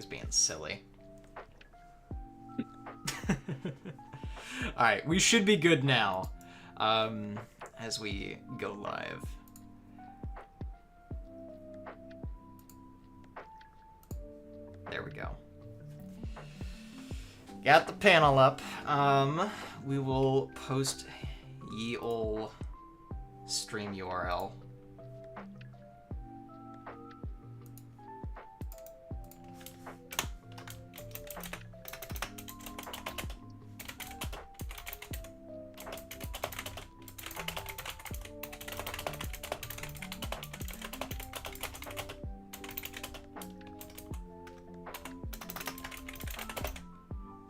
thing's being silly. Alright, we should be good now. As we go live. There we go. Got the panel up. We will post ye ol' stream URL.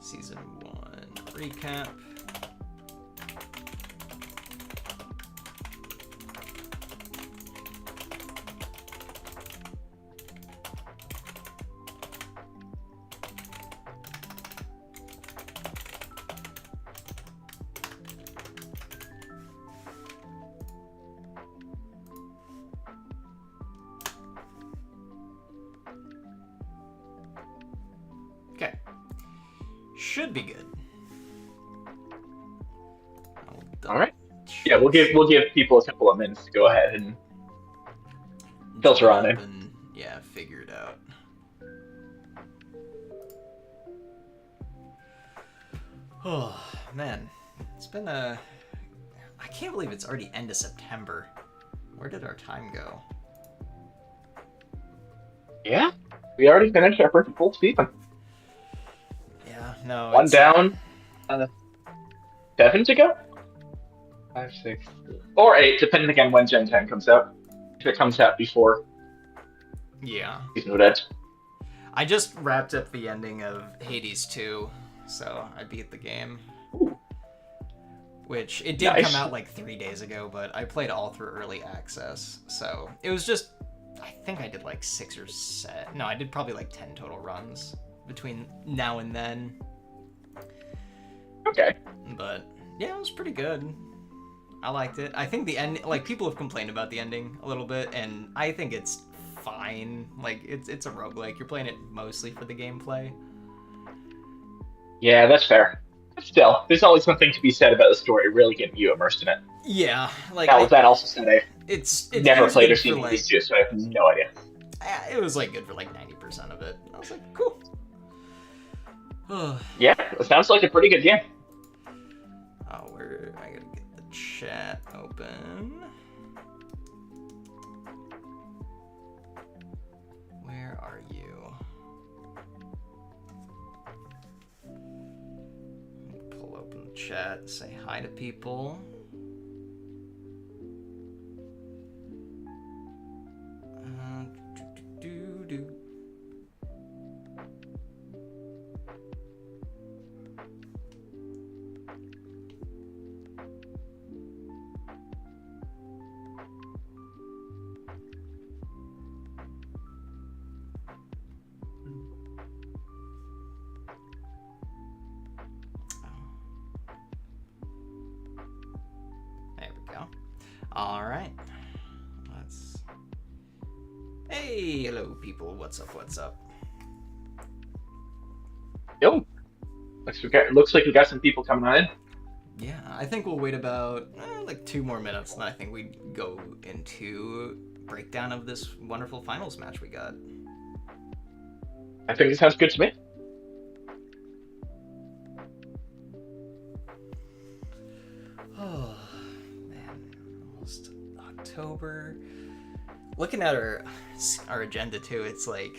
Season 1 recap. Okay. Should be good. All right. Yeah, we'll give people a couple of minutes to go ahead and filter on it. And, yeah, figure it out. Oh man, it's been I can't believe it's already end of September. Where did our time go? Yeah, we already finished our first full season. Yeah, no. One down. 7 to go. 5, 6, or 8, depending again when Gen 10 comes out. If it comes out before. Yeah. Season would end. I just wrapped up the ending of Hades 2, so I beat the game. Ooh. Which, it did Nice. come out like 3 days ago, but I played all through early access, so it was just, I think I did like 6 or 7, no, I did probably like 10 total runs between now and then. Okay. But, yeah, it was pretty good. I liked it. I think the end, like, people have complained about the ending a little bit, and I think it's fine. Like, it's a roguelike. You're playing it mostly for the gameplay. Yeah, that's fair. But still, there's always something to be said about the story really getting you immersed in it. Yeah, like, Now, with that also said, I've it's never was played good or for, seen like, these two, so I have no idea. it was like good for like 90% of it. I was like, cool. Yeah, it sounds like a pretty good game. Oh, I gotta get the chat open. Where are you? Pull open the chat, say hi to people. Do. There we go. All right. Let's. Hey, hello, people. What's up? What's up? Yo, looks like we got some people coming on in. Yeah, I think we'll wait about like 2 more minutes, and I think we go into breakdown of this wonderful finals match we got. I think it sounds good to me. Oh man, almost October. Looking at our agenda too, it's like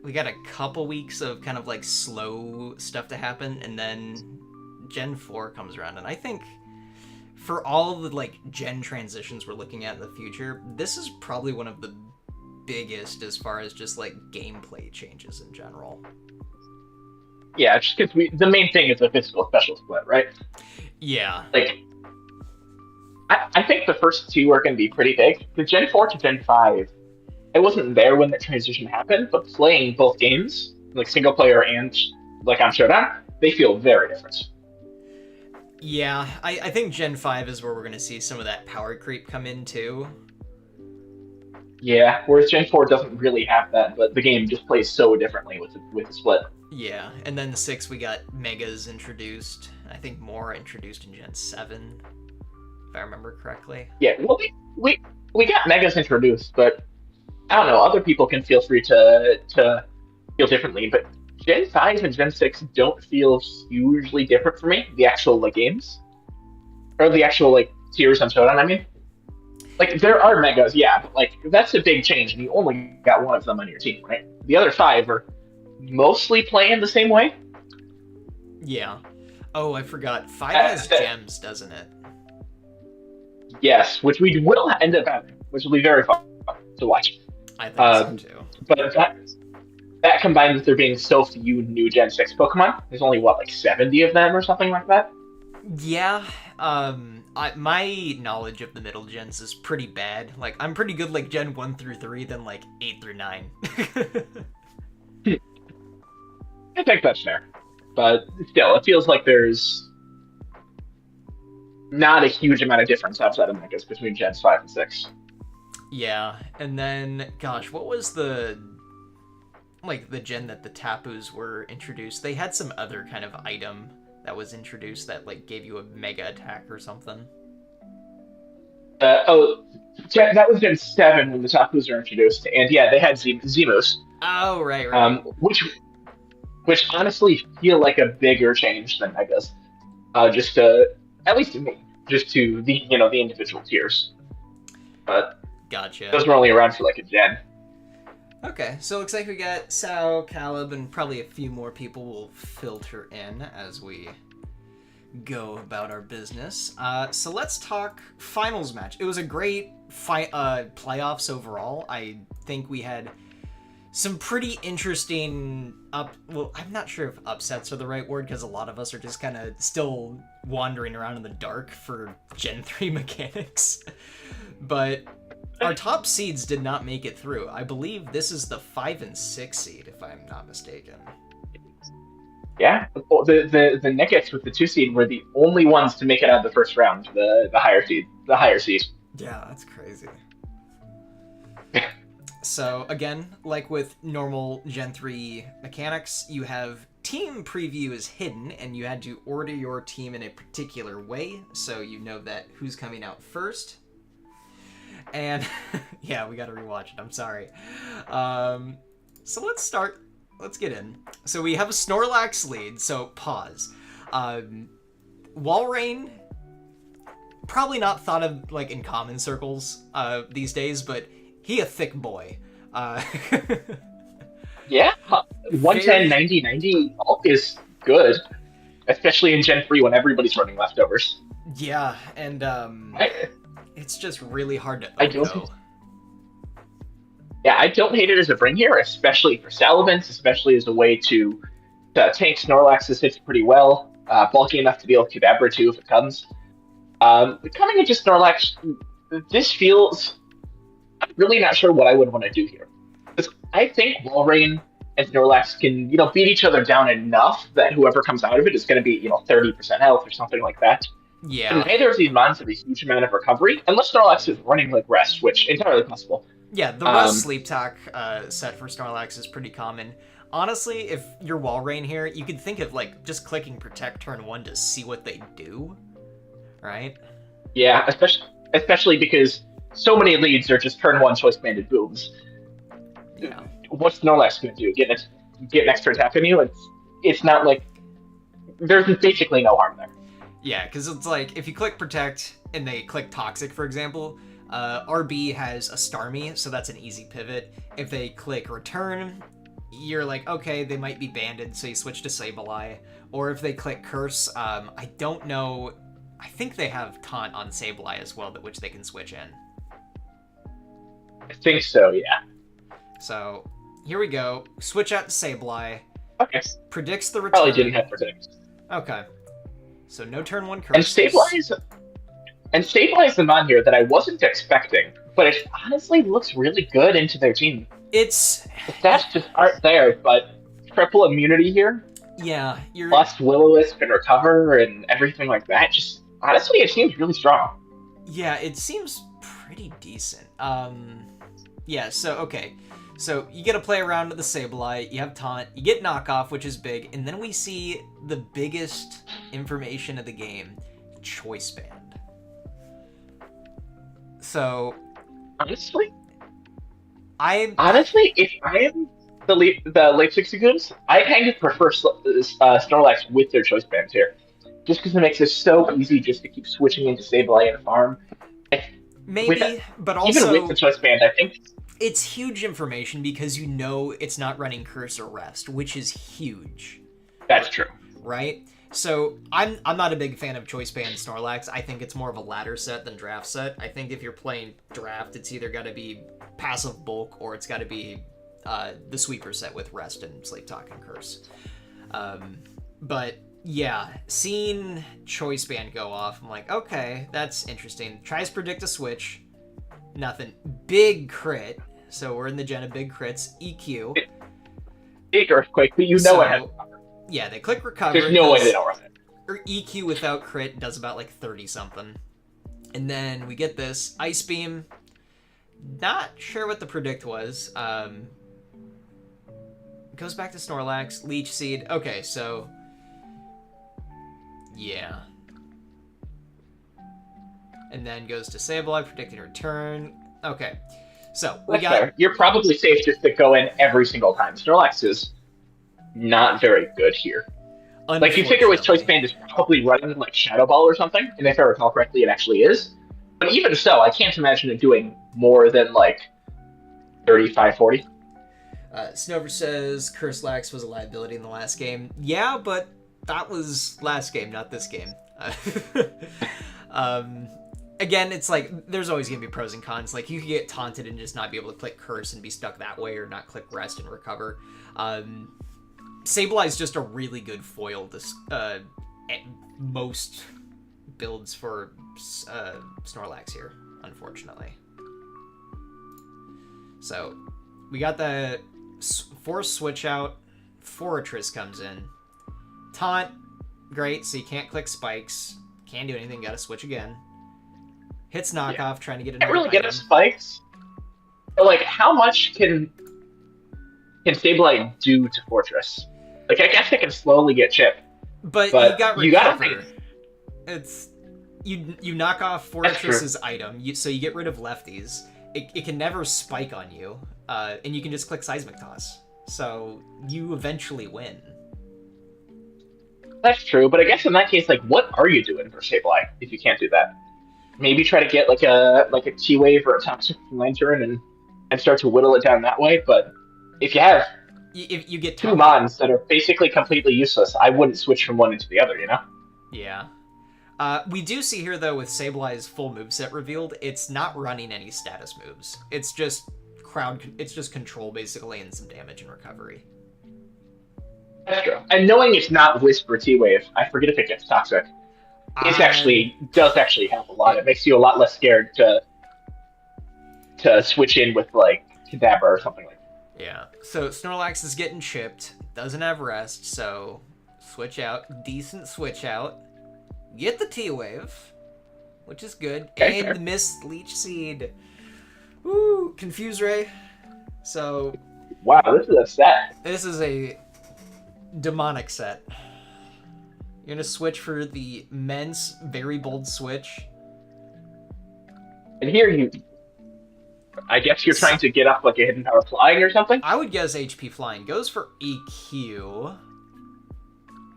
we got a couple weeks of kind of like slow stuff to happen, and then Gen 4 comes around, and I think for all the like gen transitions we're looking at in the future, this is probably one of the biggest as far as just like gameplay changes in general. Yeah, just because the main thing is the physical special split, right? Yeah. Like, I think the first 2 are going to be pretty big. The Gen 4 to Gen 5, I wasn't there when the transition happened, but playing both games, like single player and like on Showdown, they feel very different. Yeah, I think Gen 5 is where we're going to see some of that power creep come in too. Yeah, whereas Gen 4 doesn't really have that, but the game just plays so differently with the split. Yeah, and then the 6 we got Megas introduced. I think more introduced in Gen 7, if I remember correctly. Yeah, well, we got Megas introduced, but I don't know. Other people can feel free to feel differently, but Gen 5 and Gen 6 don't feel hugely different for me. The actual like games or the actual like tiers on Showdown. I mean, like there are Megas, yeah, but like that's a big change, and you only got one of them on your team, right? The other five are mostly playing the same way. Yeah. Oh, I forgot. 5 has That, gems, doesn't it? yes, which we will end up having, which will be very fun to watch. I think so Um, too. but that combined with there being so few new Gen 6 Pokemon, there's only what, like 70 of them or something like that? Yeah, my knowledge of the middle gens is pretty bad. Like, I'm pretty good like Gen 1 through 3, then like 8 through 9. I think that's fair. But still, it feels like there's not a huge amount of difference outside of Megas between Gens 5 and 6. Yeah, and then, gosh, what was the gen that the Tapus were introduced? They had some other kind of item that was introduced that, like, gave you a mega attack or something. Oh, that was Gen 7 when the Tapus were introduced, and yeah, they had Zemus, Oh, right. which honestly feel like a bigger change than Megas. Just at least to me, just to the individual tiers. But Gotcha. those were only around for like a gen. Okay, so it looks like we got Sao, Caleb, and probably a few more people will filter in as we go about our business. So let's talk finals match. It was a great playoffs overall. I think we had some pretty interesting well, I'm not sure if upsets are the right word because a lot of us are just kind of still wandering around in the dark for Gen 3 mechanics. But our top seeds did not make it through. I believe this is the 5 and 6 seed, if I'm not mistaken. Yeah, the Nickets with the 2 seed were the only ones to make it out of the first round. The higher seed. Yeah, that's crazy. So again, like with normal Gen 3 mechanics, you have team preview is hidden and you had to order your team in a particular way so you know that who's coming out first. And yeah, we gotta rewatch it, I'm sorry. So let's get in. So we have a Snorlax lead, so pause. Walrein, probably not thought of like in common circles these days, but he a thick boy. Yeah, 110, 90, 90 bulk is good, especially in Gen 3 when everybody's running leftovers. Yeah, and I, it's just really hard to I don't. Oko. Yeah, I don't hate it as a bring here, especially for Salamence, especially as a way to tank Snorlax's hits pretty well, bulky enough to deal with Kadabra too if it comes. Coming into Snorlax, this feels. I'm really not sure what I would want to do here. Because I think Walrein and Snorlax can, beat each other down enough that whoever comes out of it is going to be, 30% health or something like that. And Yeah. neither of these mons have a huge amount of recovery, unless Snorlax is running like Rest, which entirely possible. Yeah, the Rust Sleep Talk set for Snorlax is pretty common. Honestly, if you're Walrein here, you could think of like just clicking Protect turn 1 to see what they do, right? Yeah, especially because so many leads are just turn 1 choice banded booms. Yeah. What's Snorlax going to do? Get an extra attack on you? It's not like there's basically no harm there. Yeah, because it's like if you click Protect and they click Toxic, for example, RB has a Starmie, so that's an easy pivot. If they click Return, you're like, okay, they might be banded, so you switch to Sableye. Or if they click Curse, I don't know. I think they have Taunt on Sableye as well, which they can switch in. I think so, yeah. So here we go. Switch out to Sableye. Okay. Predicts the return. Probably didn't have Protect. Okay. So no turn 1 And curses. Sableye is the mon here that I wasn't expecting, but it honestly looks really good into their team. It's... The stats just aren't there, but triple immunity here, Yeah, you're... plus Will-O-Wisp and Recover and everything like that, just honestly it seems really strong. Yeah, it seems pretty decent. Yeah, so, okay. So, you get to play around with the Sableye, you have Taunt, you get Knockoff, which is big, and then we see the biggest information of the game, Choice Band. So... Honestly, I if I am the late 60s, I kind of prefer Snorlax with their choice bands here, just because it makes it so easy just to keep switching into Sableye and farm. maybe, but Even with also the choice band, I think it's huge information because you know it's not running Curse or Rest, which is huge. that's true. Right? So I'm not a big fan of Choice Band Snorlax. I think it's more of a ladder set than draft set. I think if you're playing draft, it's either got to be passive bulk or it's got to be the sweeper set with Rest and Sleep Talk and Curse. But yeah, seeing Choice Band go off, I'm like, okay, that's interesting. Tries predict a switch. Nothing. Big crit. So we're in the gen of big crits. EQ. Big earthquake, but you know it has. Yeah, they click recover. There's no way they don't run it. Or EQ without crit does about like 30 something. And then we get this Ice Beam. Not sure what the predict was. Goes back to Snorlax. Leech Seed. Okay, so... yeah. And then goes to Sableye, predicting return. Okay. So, we got... fair. You're probably safe just to go in every single time. Snorlax is not very good here. Like, you figure with Choice Band is probably running, like, Shadow Ball or something, and if I recall correctly, it actually is. But even so, I can't imagine it doing more than, like, 35, 40. Snover says Curse Lax was a liability in the last game. Yeah, but that was last game, not this game. Again, it's like, there's always going to be pros and cons. Like, you could get taunted and just not be able to click Curse and be stuck that way, or not click Rest and recover. Sableye is just a really good foil to most builds for Snorlax here, unfortunately. So, we got the Force Switch out. Fortress comes in. Taunt, great, so you can't click Spikes. Can't do anything, gotta switch again. Hits Knockoff, trying to get another Can't really item. get a Spikes. But, like, how much can Sableye do to Fortress? Like, I guess it can slowly get chipped. But you got recover. It's you knock off Fortress's item, so you get rid of lefties. It can never spike on you, and you can just click Seismic Toss. So you eventually win. That's true, but I guess in that case, like, what are you doing for Sableye if you can't do that? Maybe try to get like a T-Wave or a Toxic Lantern and start to whittle it down that way. But if you have if you get two Mons that are basically completely useless, I wouldn't switch from one into the other, you know? Yeah. We do see here, though, with Sableye's full moveset revealed, it's not running any status moves. It's just control, basically, and some damage and recovery. That's true. And knowing it's not Whisper T-Wave, I forget if it gets Toxic. It does actually help a lot. It makes you a lot less scared to switch in with, like, Kadabra or something like that. Yeah. So Snorlax is getting chipped. Doesn't have Rest, so switch out. Decent switch out. Get the T-Wave, which is good. Okay, and the Mist Leech Seed. Woo! Confuse Ray. So... wow, this is a set. This is a demonic set. You're going to switch for the Men's Very Bold Switch. And here I guess you're trying to get up like a Hidden Power Flying or something? I would guess HP Flying. Goes for EQ.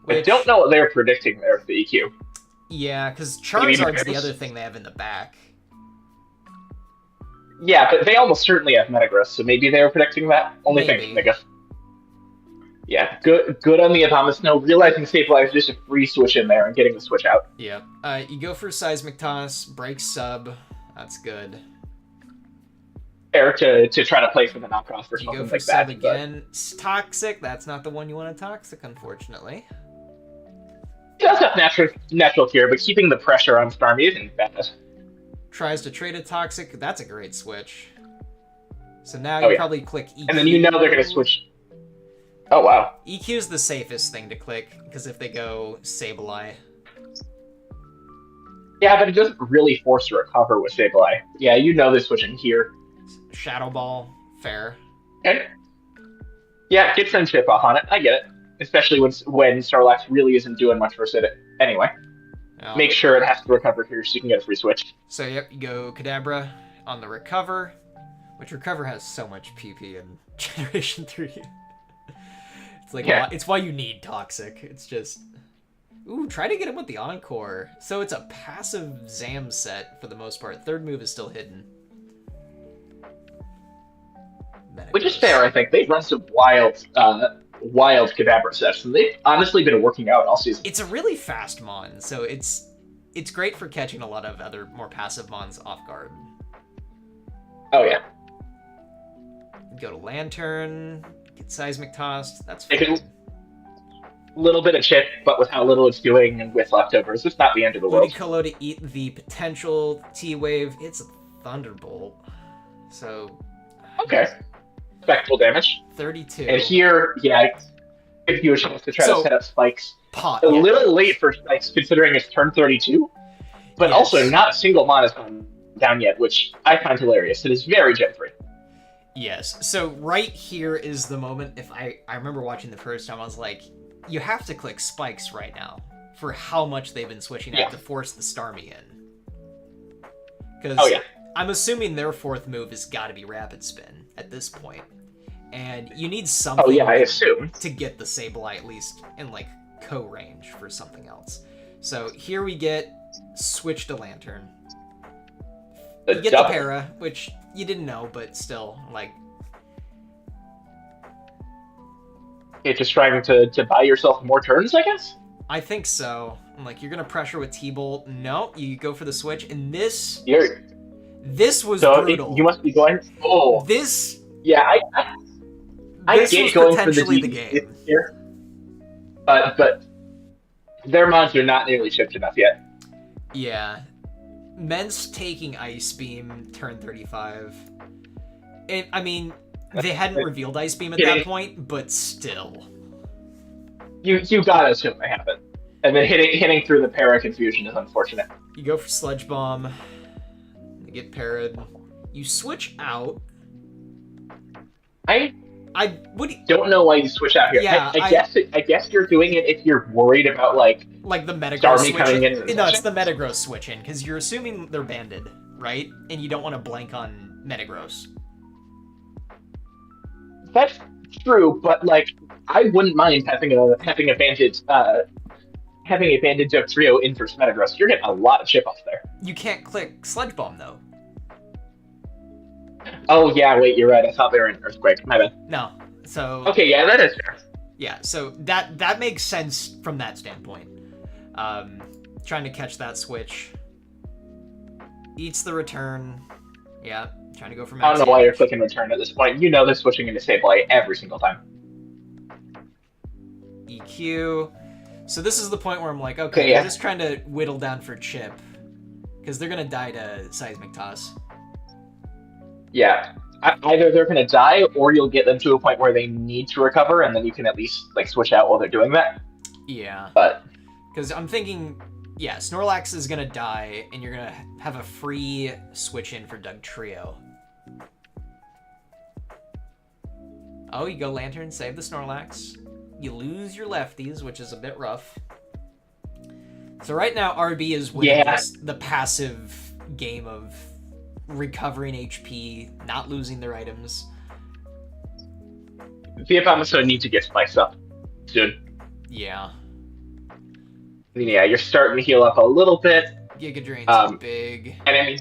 I don't know what they're predicting there with the EQ. Yeah, because Charizard's the other thing they have in the back. Yeah, but they almost certainly have Metagross, so maybe they were predicting that. Only thinking, I guess. Yeah, good on the Abomasnow, realizing Sableye is just a free switch in there and getting the switch out. Yeah. You go for Seismic Toss, break sub. That's good. Fair to try to play for the knockoff or something like that. You go for sub again. But... Toxic, that's not the one you want to Toxic, unfortunately. It does have natural cure, but keeping the pressure on Starmie isn't bad. Tries to trade a Toxic, that's a great switch. So now you probably click EQ. And then you know they're going to switch. Oh, wow. EQ is the safest thing to click, because if they go Sableye. Yeah, but it doesn't really force a recover with Sableye. Yeah, you know they're switching here. Shadow Ball, fair. Okay. Yeah, get some chip off on it. I get it. Especially when Snorlax really isn't doing much for it anyway. Yeah. Make sure it has to recover here so you can get a free switch. So yep, you go Kadabra on the recover, which recover has so much PP in Generation 3. It's like it's why you need Toxic. It's just try to get him with the Encore. So it's a passive Zam set for the most part. Third move is still hidden. Which is fair, I think. They've run some wild Kadabra sets, and they've honestly been working out all season. It's a really fast Mon, so it's great for catching a lot of other more passive Mons off guard. Oh, yeah. Go to Lantern, get Seismic Tossed, that's fine. A little bit of chip, but with how little it's doing and with leftovers, it's not the end of the world. Ludicolo to eat the potential T-Wave. It's a Thunderbolt. So... Okay. Spectral damage. 32. And here, gives you a chance to try to set up spikes. A little late for spikes, considering it's turn 32. But also, not a single mon has gone down yet, which I find hilarious. It is very Gen 3. Yes. So right here is the moment, if I remember watching the first time, I was like, you have to click spikes right now for how much they've been switching out to force the Starmie in. Because I'm assuming their fourth move has got to be Rapid Spin at this point. And you need something I assume. to get the Sableye at least in like co-range for something else. So here we get switch to Lantern. You get the Para, which you didn't know, but still, like... It's just trying to buy yourself more turns, I guess? I think so. Like, you're going to pressure with T-Bolt. No, you go for the switch, and this... This was brutal. You must be going... Oh. This... Yeah, I get going for the game here. But their mons are not nearly chipped enough yet. Yeah. Mence taking Ice Beam, turn 35. I mean, they hadn't revealed Ice Beam at that point, but still. You gotta assume they haven't. And then hitting through the Para confusion is unfortunate. You go for Sludge Bomb. You get parried. You switch out. I don't know why you switch out here. Yeah, I guess you're doing it if you're worried about like the Metagross switch coming in. No, it's the Metagross switch in because you're assuming they're banded, right? And you don't want to blank on Metagross. That's true, but like I wouldn't mind having a bandage of trio in for Metagross. You're getting a lot of chip off there. You can't click Sludge Bomb though. Oh yeah, wait, you're right. I thought they were in Earthquake. My bad. No, so okay, yeah, that is fair. Yeah, so that makes sense from that standpoint. Trying to catch that switch. Eats the return. Yeah, trying to go for max. I don't know why you're clicking return at this point. You know they're switching into Sableye every single time. EQ. So this is the point where I'm like, okay, I'm just trying to whittle down for chip. Because they're going to die to Seismic Toss. Yeah. Either they're going to die, or you'll get them to a point where they need to recover, and then you can at least like switch out while they're doing that. Yeah. But because I'm thinking, Snorlax is going to die, and you're going to have a free switch in for Dugtrio. Oh, you go Lantern, save the Snorlax. You lose your lefties, which is a bit rough. So right now, RB is winning the passive game of recovering HP, not losing their items. Vietnam need to get spiced up soon. Yeah. Yeah, you're starting to heal up a little bit. Giga Drain's big. And I mean,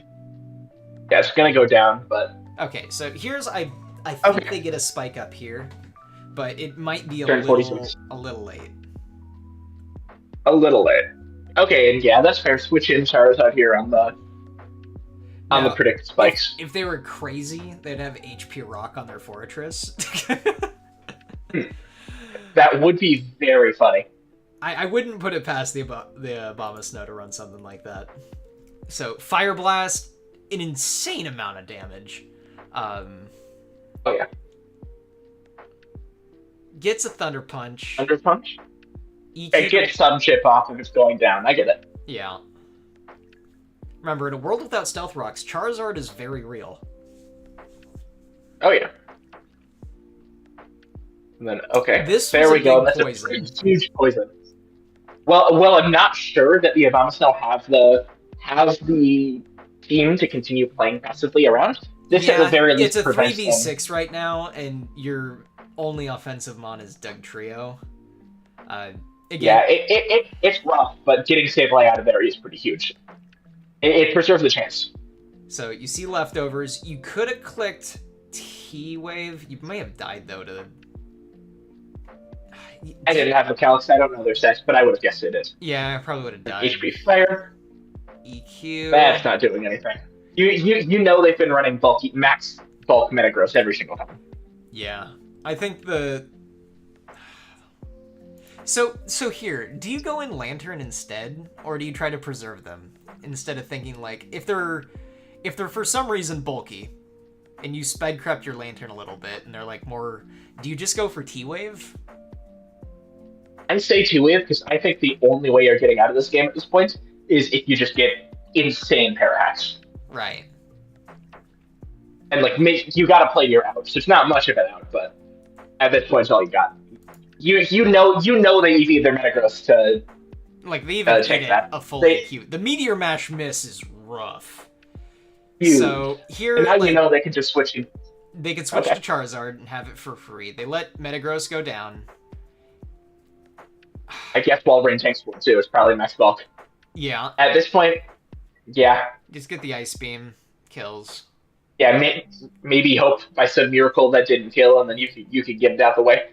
it's gonna go down, but... Okay, so here's... I think they get a spike up here, but it might be a little late. A little late. Okay, and yeah, that's fair. Switch in Charizard here on the predicted spikes. If they were crazy, they'd have HP Rock on their Fortress. That would be very funny. I wouldn't put it past the Abomasnow to run something like that. So, Fire Blast, an insane amount of damage. Oh, yeah. Gets a Thunder Punch. Thunder Punch? It gets some chip off if it's going down. I get it. Yeah. Remember, in a world without Stealth Rocks, Charizard is very real. Oh yeah. And then okay, This was there a we go. big That's a pretty poison. huge poison. Well, I'm not sure that the Abomasnow have the team to continue playing passively around. This, at the Yeah, very it's least, a prevents them. 3v6 right now, and your only offensive mon is Doug Trio. Uh, Yeah, again, it's rough, but getting Sableye out of there is pretty huge. It preserves the chance. so you see leftovers. You could have clicked T-Wave. You may have died, though, to... I didn't have the Calyx. I don't know their stats, but I would have guessed it is. Yeah, I probably would have An died. HP Fire. EQ. That's not doing anything. You know they've been running bulky max bulk Metagross every single time. Yeah. I think the... So here, do you go in Lantern instead, or do you try to preserve them? Instead of thinking, like, if they're for some reason bulky, and you sped crept your Lantern a little bit, and they're, like, more... Do you just go for T-Wave? I say two-wave because I think the only way you're getting out of this game at this point is if you just get insane parahacks. Right. And like you got to play your out. So it's not much of an out, but at this point, it's all you got. You know they EV their Metagross to Like, they even take hit that. a full They, EQ. The Meteor Mash miss is rough. huge. So here, And now like, you know they can just switch you. they could switch Okay. to Charizard and have it for free. They let Metagross go down. I guess Walrein tanks will too. It's probably max bulk. Yeah, At this point, yeah. just get the Ice Beam. Kills. Yeah, maybe hope by some miracle that didn't kill, and then you could get it out the way.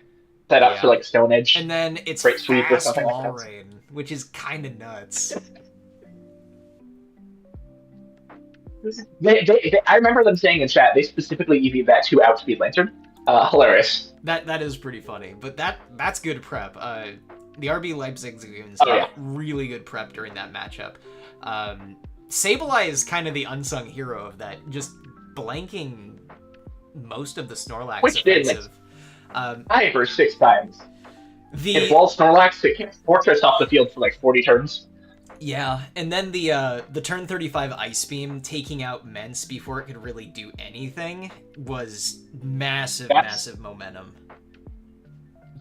Set up for Yeah. like Stone Edge, And then it's Great Sweep or fast something like that. Walrein, which is kind of nuts. I remember them saying in chat they specifically EV'd that to outspeed Lantern. Hilarious. That is pretty funny, but that's good prep. The RB Leipzig Zagoons Oh, yeah. really good prep during that matchup. Sableye is kind of the unsung hero of that, just blanking most of the Snorlax Which did, offensive. like, 5 or 6 times. It The wall Snorlax, it can't Fortress off the field for like 40 turns. Yeah, and then the turn 35 Ice Beam taking out Mence before it could really do anything was massive momentum.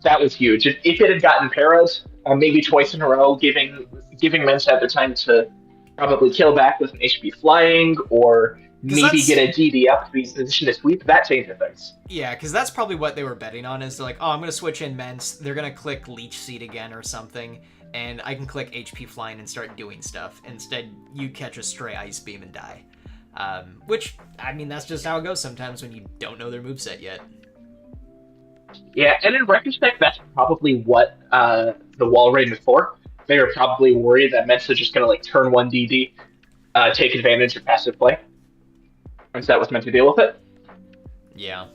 That was huge. If it had gotten Paras, maybe twice in a row, giving Mensa the time to probably kill back with an HP Flying, or maybe get a DD up to be in position to sweep, that changes things. Yeah, because that's probably what they were betting on, is they're like, oh, I'm going to switch in Mence, they're going to click Leech Seed again or something, and I can click HP Flying and start doing stuff. Instead, you catch a stray Ice Beam and die. Which, I mean, that's just how it goes sometimes when you don't know their moveset yet. Yeah, and in retrospect, that's probably what the Walrein was for. They were probably worried that Mensa just going to like turn 1 DD, take advantage of passive play. And so that was meant to deal with it. Yeah.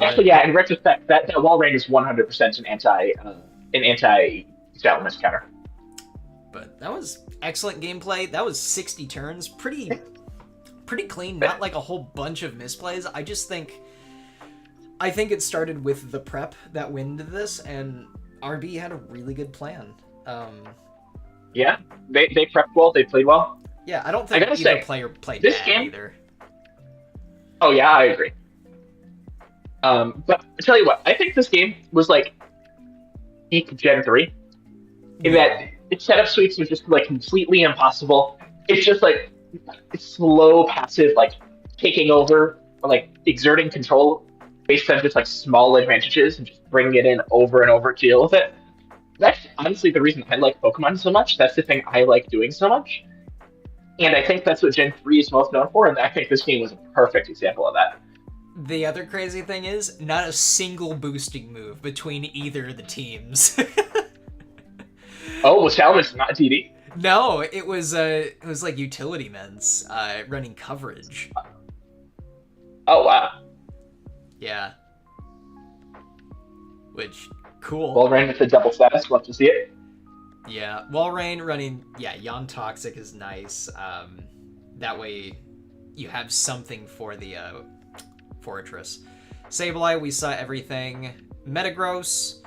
Actually, yeah, in retrospect, that Walrein is 100% an anti-Salamence counter. But that was excellent gameplay. That was 60 turns. Pretty clean. Not like a whole bunch of misplays. I think it started with the prep that went into this, and RB had a really good plan. Yeah, they prepped well. They played well. Yeah, I don't think either player played this bad game, either. Oh yeah, I agree. But I tell you what, I think this game was like peak Gen 3. In that its setup sweeps was just like completely impossible. It's just like slow passive, like taking over, or like exerting control based on just like small advantages and just bringing it in over and over to deal with it. That's honestly the reason I like Pokemon so much. That's the thing I like doing so much. And I think that's what Gen 3 is most known for, and I think this game was a perfect example of that. The other crazy thing is, not a single boosting move between either of the teams. Oh, was Salamence not DD? No, it was like utility men's running coverage. Oh, wow. Yeah. Which, cool. Walrein with the double status, love to see it. Yeah, Walrein running, Yon Toxic is nice. That way you have something for the Fortress. Sableye, we saw everything. Metagross.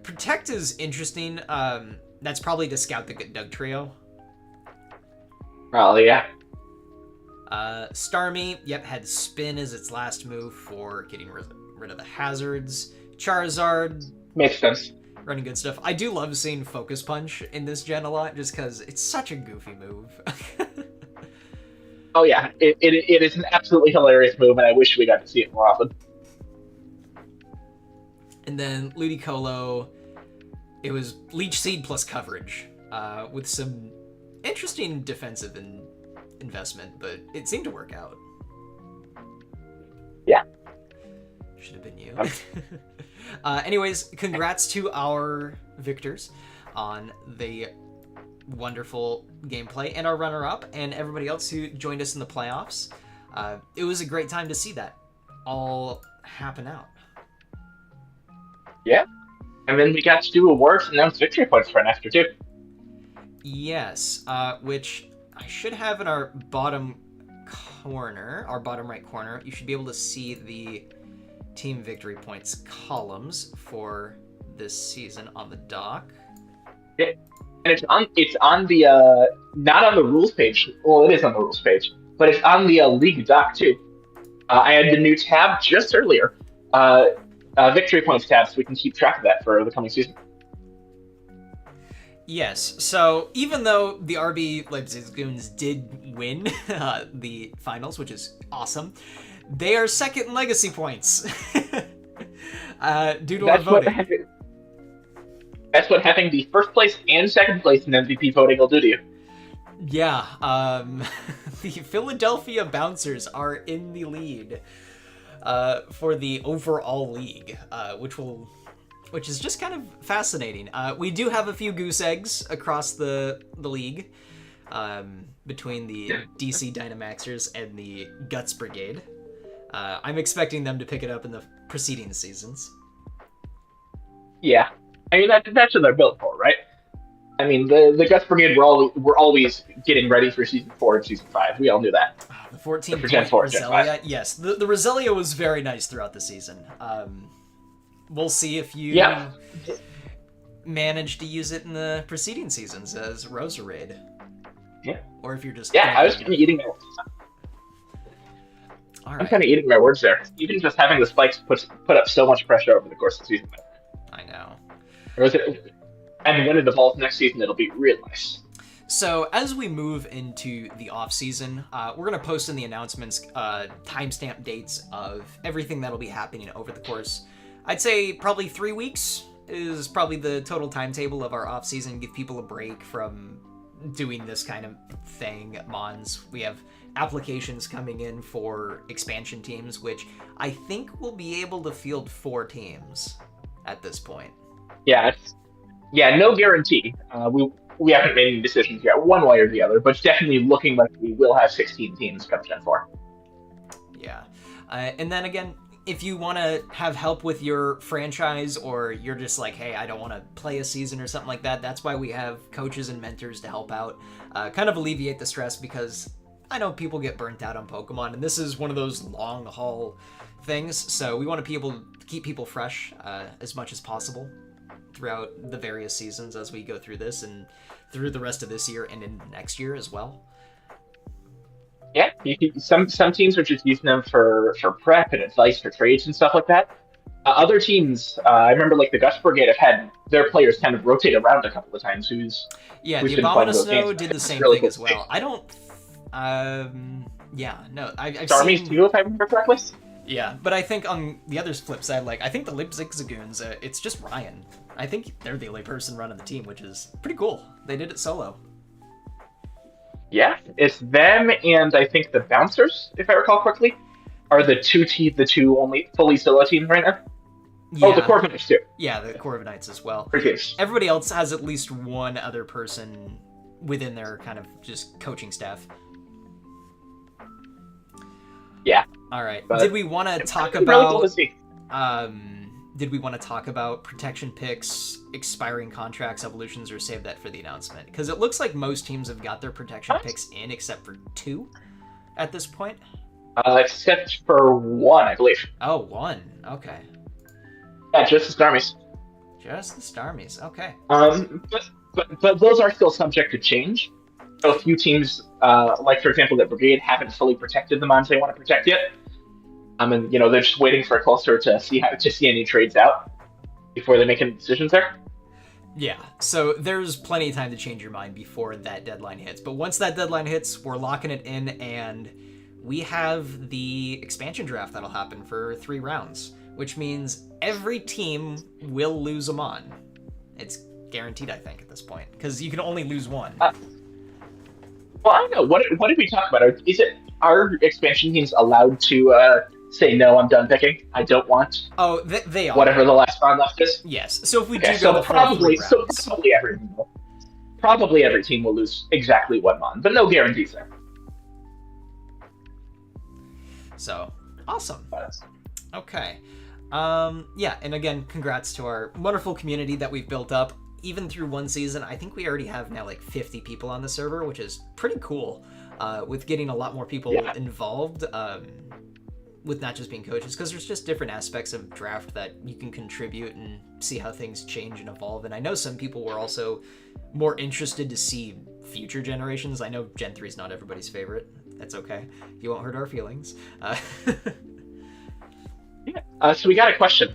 Protect is interesting. That's probably to scout the Doug Trio. Probably, yeah. Starmie, yep, had spin as its last move for getting rid of the hazards. Charizard, Makes sense. running good stuff. I do love seeing Focus Punch in this gen a lot, just because it's such a goofy move. Oh yeah, it is an absolutely hilarious move, and I wish we got to see it more often. And then Ludicolo, it was Leech Seed plus coverage, with some interesting defensive investment, but it seemed to work out. Yeah. Should have been you. Anyways, congrats to our victors on the wonderful gameplay and our runner-up and everybody else who joined us in the playoffs. It was a great time to see that all happen out. Yeah. And then we got to do awards and announce victory points for an after too. Yes, which I should have in our bottom corner, our bottom right corner. You should be able to see the team victory points columns for this season on the doc. Yeah. And it's on the not on the rules page. Well, it is on the rules page, but it's on the league doc too. I had the new tab just earlier, victory points tab, so we can keep track of that for the coming season. Yes, so even though the RB Leipzig Goons did win the finals, which is awesome, they are second in legacy points due to our voting. That's what having the first place and second place in MVP voting will do to you. Yeah, the Philadelphia Bouncers are in the lead for the overall league, which is just kind of fascinating. We do have a few goose eggs across the league between the DC Dynamaxers and the Guts Brigade. I'm expecting them to pick it up in the preceding seasons. Yeah. I mean, that's what they're built for, right? I mean, the Guts Brigade were always getting ready for Season 4 and Season 5. We all knew that. The 14-point Roselia. Yes, the Roselia was very nice throughout the season. We'll see if you manage to use it in the preceding seasons as Roserade. Yeah. Or if you're just... Yeah, I was kind of eating my words. I'm kind of eating my words there. Even just having the spikes put up so much pressure over the course of the season. I know. And when it evolves next season, it'll be real nice. So as we move into the off season, we're gonna post in the announcements timestamp dates of everything that'll be happening over the course. I'd say probably 3 weeks is probably the total timetable of our off season. Give people a break from doing this kind of thing. Mons, we have applications coming in for expansion teams, which I think we'll be able to field 4 teams at this point. Yeah, no guarantee. We haven't made any decisions yet, one way or the other, but it's definitely looking like we will have 16 teams come Gen 4. Yeah. And then again, if you want to have help with your franchise, or you're just like, hey, I don't want to play a season or something like that, that's why we have coaches and mentors to help out, kind of alleviate the stress, because I know people get burnt out on Pokemon, and this is one of those long haul things, so we want to be able to keep people fresh as much as possible throughout the various seasons as we go through this and through the rest of this year and into next year as well. Yeah, some teams are just using them for prep and advice for trades and stuff like that. Other teams, I remember like the Guts Brigade have had their players kind of rotate around a couple of times. The Abominable did the same thing as well. I don't... I've Starmie's seen... too, if I remember correctly? Yeah, but I think on the other flip side, like, I think the Leipzig Zagoons, it's just Ryan. I think they're the only person running the team, which is pretty cool. They did it solo. Yeah, it's them and I think the Bouncers, if I recall correctly, are the two only fully solo teams right now. Yeah. Oh, the Corviknights too. Yeah, the Corviknights as well. Pretty. Everybody else has at least one other person within their kind of just coaching staff. Yeah. All right. But did we want to talk really about? cool to see. Did we want to talk about protection picks, expiring contracts, evolutions, or save that for the announcement? Because it looks like most teams have got their protection picks in, except for 2 at this point. Except for 1, I believe. Oh, 1. Okay. Yeah, just the Starmies. Just the Starmies. Okay. But those are still subject to change. So a few teams, like for example, that Brigade haven't fully protected the mons they want to protect yet. And they're just waiting for a cluster to see any trades out before they make any decisions there. Yeah, so there's plenty of time to change your mind before that deadline hits. But once that deadline hits, we're locking it in, and we have the expansion draft that'll happen for 3 rounds, which means every team will lose a mon. It's guaranteed, I think, at this point, because you can only lose one. Well, I don't know. What did we talk about? Are expansion teams allowed to say no? I'm done picking. I don't want. Oh, they are. Whatever the last round left is. Yes. So if we do Okay, go so the full 3 rounds, probably every team will lose exactly one mon, but no guarantees there. So awesome. But, Okay. Yeah, and again, congrats to our wonderful community that we've built up. Even through one season, I think we already have now like 50 people on the server, which is pretty cool. With getting a lot more people involved, with not just being coaches, because there's just different aspects of draft that you can contribute and see how things change and evolve. And I know some people were also more interested to see future generations. I know Gen 3 is not everybody's favorite. That's okay. You won't hurt our feelings. So we got a question.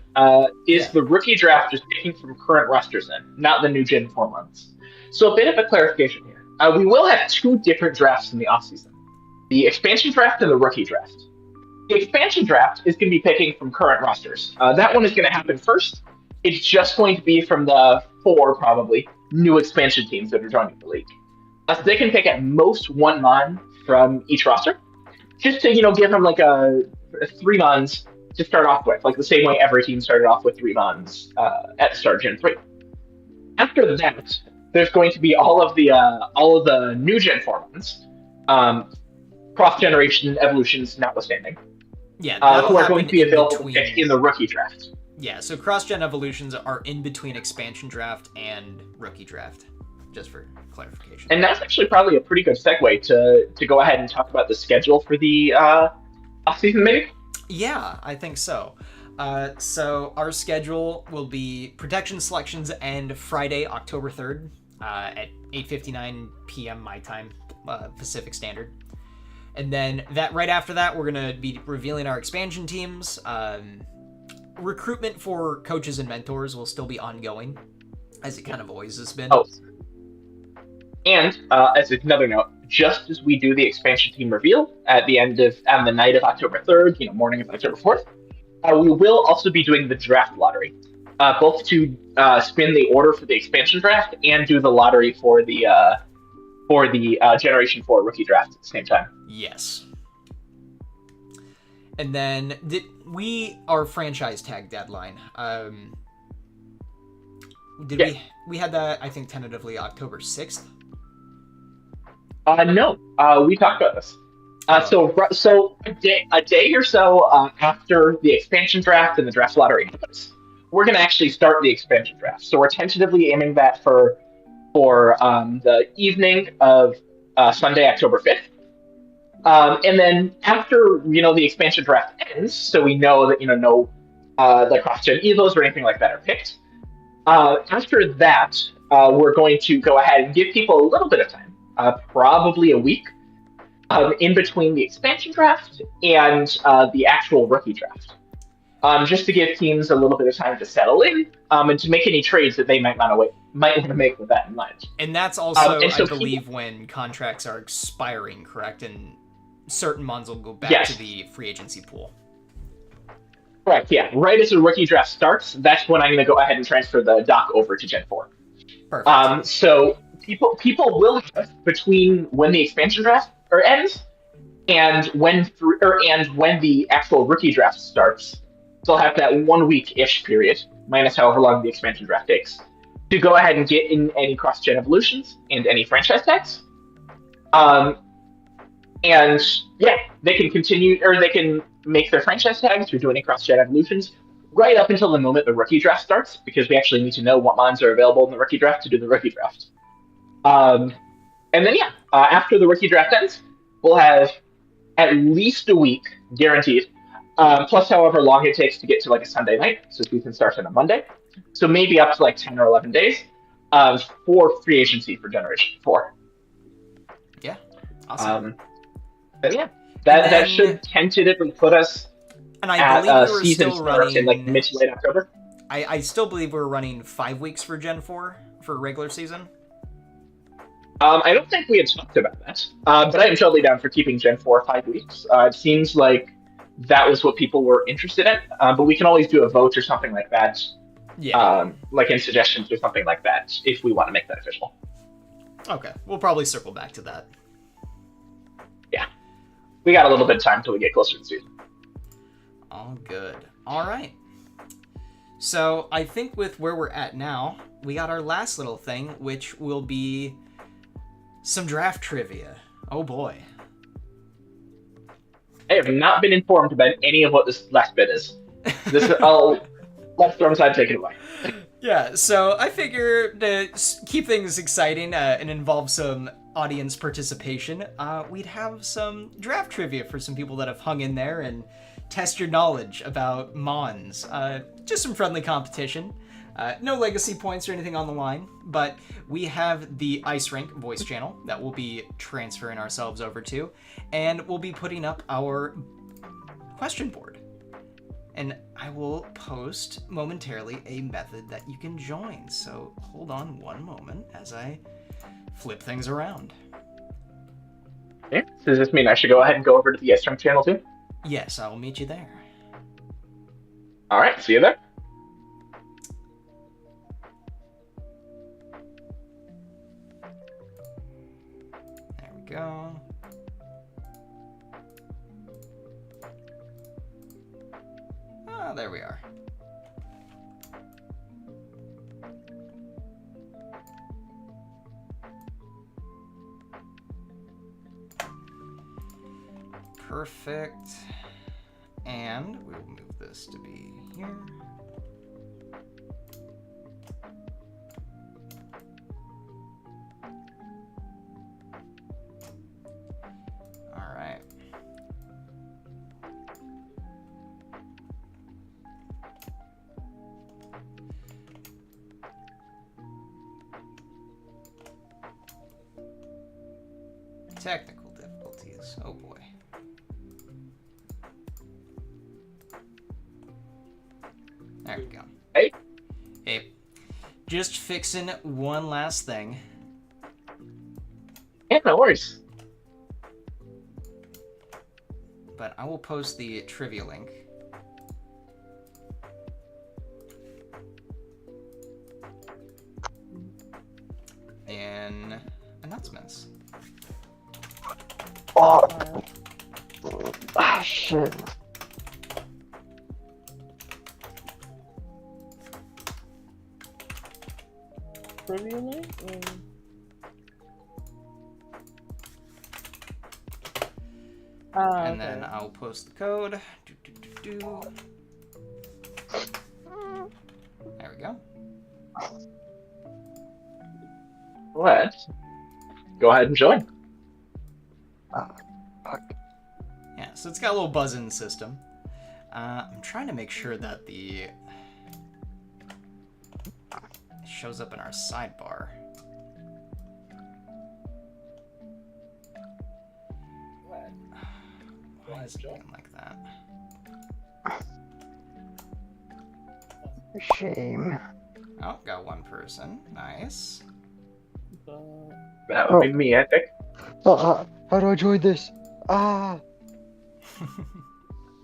Is the rookie draft just picking from current rosters then, not the new Gen 4 months? So a bit of a clarification here. We will have 2 different drafts in the offseason. The expansion draft and the rookie draft. The expansion draft is going to be picking from current rosters. That one is going to happen first. It's just going to be from the 4, probably, new expansion teams that are joining the league. So they can pick at most 1 mon from each roster, just to, give them like a 3 mons to start off with, like the same way every team started off with 3 mons at the start of Gen 3. After that, there's going to be all of the new Gen 4 mons, cross-generation evolutions notwithstanding, who are going to be available to pick in the rookie draft. Yeah, so cross-gen evolutions are in between expansion draft and rookie draft, just for clarification. And that's actually probably a pretty good segue to go ahead and talk about the schedule for the off-season, maybe? Yeah, I think so. So our schedule will be protection selections end Friday, October 3rd at 8:59 p.m. my time, Pacific Standard. And then right after that, we're going to be revealing our expansion teams. Recruitment for coaches and mentors will still be ongoing, as it kind of always has been. Oh. And as another note, just as we do the expansion team reveal on the night of October 3rd, morning of October 4th, we will also be doing the draft lottery, both to spin the order for the expansion draft and do the lottery for the Generation 4 rookie draft at the same time. Yes. And then our franchise tag deadline. We had that, I think, tentatively October 6th? No, we talked about this. So a day or so after the expansion draft and the draft lottery happens, we're going to actually start the expansion draft. So we're tentatively aiming that for the evening of Sunday, October 5th. And then after, the expansion draft ends, so we know that, no the cross-gen evos or anything like that are picked. After that, we're going to go ahead and give people a little bit of time, probably a week, in between the expansion draft and the actual rookie draft. Just to give teams a little bit of time to settle in and to make any trades that they might want to make with that in mind. And that's also, I believe, when contracts are expiring, correct? And certain mons will go back to the free agency pool. Correct, yeah. Right as the rookie draft starts, that's when I'm going to go ahead and transfer the doc over to Gen 4. Perfect. So people will have, between when the expansion draft ends and when the actual rookie draft starts, they'll have that 1 week-ish period, minus however long the expansion draft takes, to go ahead and get in any cross-gen evolutions and any franchise tags. And yeah, they can continue, or they can make their franchise tags or do any cross-gen evolutions right up until the moment the rookie draft starts, because we actually need to know what mons are available in the rookie draft to do the rookie draft. And then after the rookie draft ends, we'll have at least a week guaranteed, plus however long it takes to get to like a Sunday night, so season starts on a Monday. So maybe up to like 10 or 11 days for free agency for Generation 4. Awesome. But yeah, And that then, should tentatively put us and I at believe we were season still start in like running. mid to late October. I still believe we're running 5 weeks for Gen 4 for regular season. I don't think we had talked about that, but I am totally down for keeping Gen 4 5 weeks. It seems like that was what people were interested in, but we can always do a vote or something like that, Yeah. like in suggestions or something like that, if we want to make that official. Okay, we'll probably circle back to that. Yeah. We got a little bit of time until we get closer to the season. All good. All right. So I think with where we're at now, we got our last little thing, which will be some draft trivia. Oh boy. I have not been informed about any of what this last bit is. I'll let Stormside take it away. Yeah, so I figure to keep things exciting and involve some audience participation, we'd have some draft trivia for some people that have hung in there and test your knowledge about Mons. Just some friendly competition. No legacy points or anything on the line, but we have the Ice Rink voice channel that we'll be transferring ourselves over to, and we'll be putting up our question board. And I will post momentarily a method that you can join. So hold on one moment as I flip things around. Okay. So does this mean I should go ahead and go over to the Ice channel too? Yes, I will meet you there. All right. See you there. There we go. Ah, there we are. Perfect. And we will move this to be here. All right. Technical difficulties. Oh boy. There we go. Hey. Hey. Just fixing one last thing. Yeah, no worries. But I will post the trivia link. In announcements. Oh. Ah, shit. Trivia link? And okay. then I'll post the code. There we go. Let's go ahead and join. Yeah, so it's got a little buzz-in system. I'm trying to make sure that it shows up in our sidebar. Why is it being like that? Shame. Oh, got one person. Nice. That would be me, I think. How do I join this? Ah.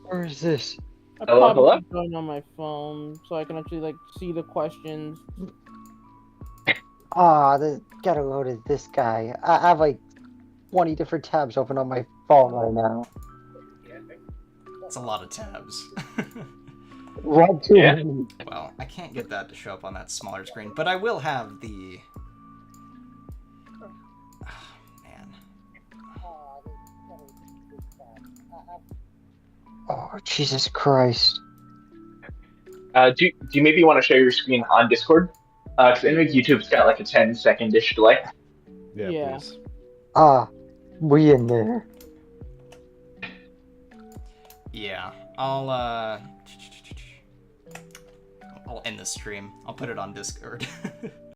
Where is this? I Hello, probably hello? join on my phone so I can actually like see the questions. Gotta go to this guy. I have like 20 different tabs open on my phone right now. It's a lot of tabs. What to Yeah. Well, I can't get that to show up on that smaller screen, but I will have the... Oh, man. Oh, Jesus Christ. Do you maybe want to share your screen on Discord? Because I know YouTube's got like a 10-second-ish delay. Yeah. Please. We in there. Yeah, I'll end the stream. I'll put it on Discord.